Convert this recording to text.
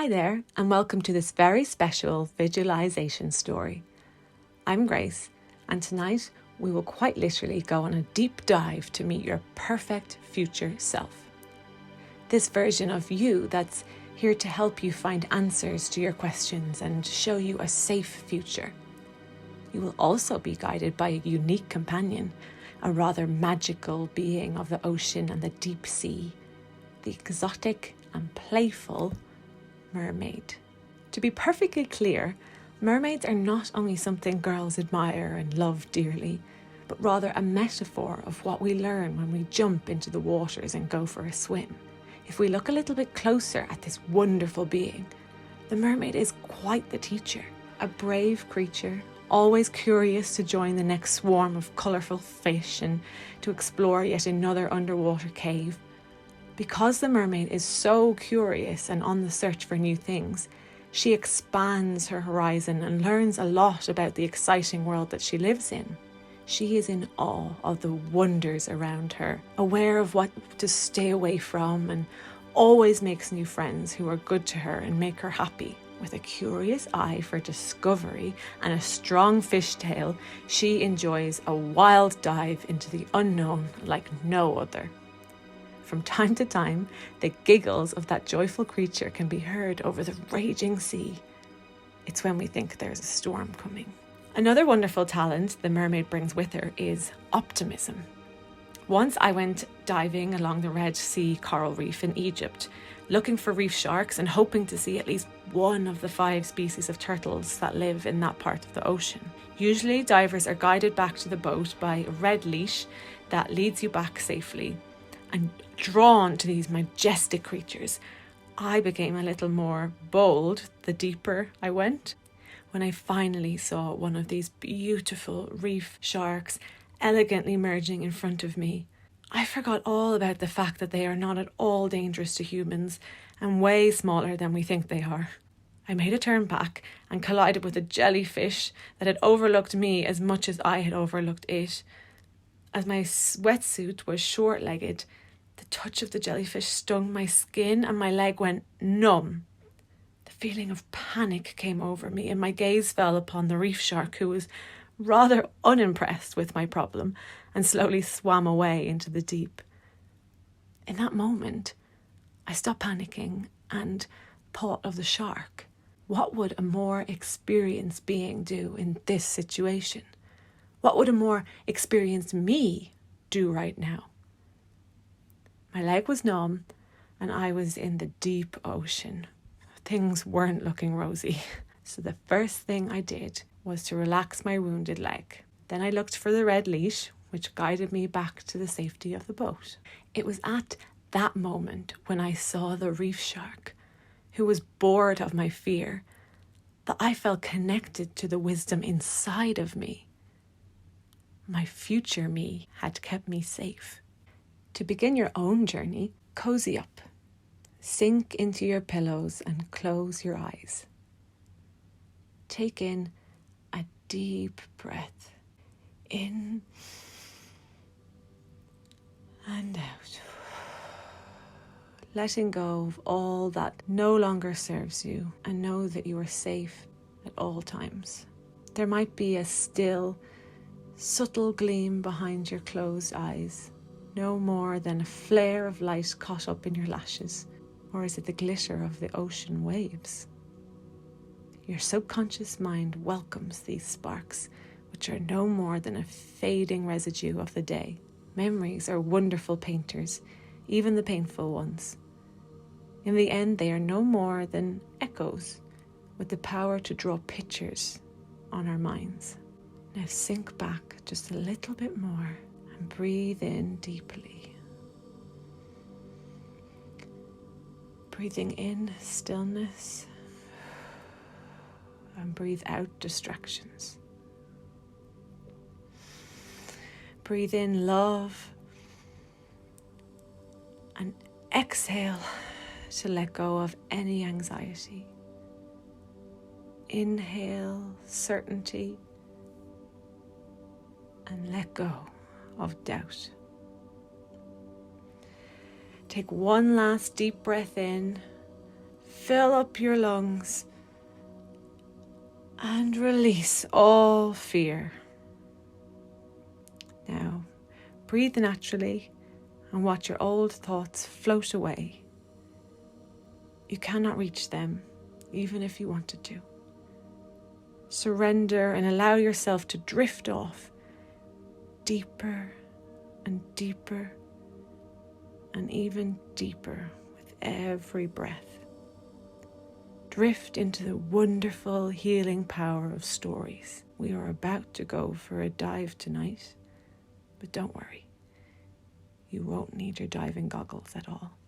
Hi there, and welcome to this very special visualization story. I'm Grace, and tonight we will quite literally go on a deep dive to meet your perfect future self. This version of you that's here to help you find answers to your questions and show you a safe future. You will also be guided by a unique companion, a rather magical being of the ocean and the deep sea, the exotic and playful mermaid. To be perfectly clear, mermaids are not only something girls admire and love dearly, but rather a metaphor of what we learn when we jump into the waters and go for a swim. If we look a little bit closer at this wonderful being, the mermaid is quite the teacher, a brave creature, always curious to join the next swarm of colourful fish and to explore yet another underwater cave. Because the mermaid is so curious and on the search for new things, she expands her horizon and learns a lot about the exciting world that she lives in. She is in awe of the wonders around her, aware of what to stay away from, and always makes new friends who are good to her and make her happy. With a curious eye for discovery and a strong fishtail, she enjoys a wild dive into the unknown like no other. From time to time, the giggles of that joyful creature can be heard over the raging sea. It's when we think there's a storm coming. Another wonderful talent the mermaid brings with her is optimism. Once I went diving along the Red Sea coral reef in Egypt, looking for reef sharks and hoping to see at least one of the 5 species of turtles that live in that part of the ocean. Usually, divers are guided back to the boat by a red leash that leads you back safely. And drawn to these majestic creatures, I became a little more bold the deeper I went. When I finally saw one of these beautiful reef sharks elegantly merging in front of me, I forgot all about the fact that they are not at all dangerous to humans and way smaller than we think they are. I made a turn back and collided with a jellyfish that had overlooked me as much as I had overlooked it. As my wetsuit was short-legged, the touch of the jellyfish stung my skin and my leg went numb. The feeling of panic came over me and my gaze fell upon the reef shark, who was rather unimpressed with my problem and slowly swam away into the deep. In that moment, I stopped panicking and thought of the shark. What would a more experienced being do in this situation? What would a more experienced me do right now? My leg was numb and I was in the deep ocean. Things weren't looking rosy. So the first thing I did was to relax my wounded leg. Then I looked for the red leash, which guided me back to the safety of the boat. It was at that moment when I saw the reef shark, who was bored of my fear, that I felt connected to the wisdom inside of me. My future me had kept me safe. To begin your own journey, cozy up. Sink into your pillows and close your eyes. Take in a deep breath. In and out. Letting go of all that no longer serves you, and know that you are safe at all times. There might be a still, subtle gleam behind your closed eyes, no more than a flare of light caught up in your lashes. Or is it the glitter of the ocean waves? Your subconscious mind welcomes these sparks, which are no more than a fading residue of the day. Memories are wonderful painters, even the painful ones. In the end, they are no more than echoes with the power to draw pictures on our minds. Now sink back just a little bit more and breathe in deeply. Breathing in stillness and breathe out distractions. Breathe in love and exhale to let go of any anxiety. Inhale certainty and let go of doubt. Take one last deep breath in, Fill up your lungs and release all fear. Now, breathe naturally and watch your old thoughts float away. You cannot reach them, even if you wanted to. Surrender and allow yourself to drift off deeper and deeper and even deeper with every breath. Drift into the wonderful healing power of stories. We are about to go for a dive tonight, but don't worry. You won't need your diving goggles at all.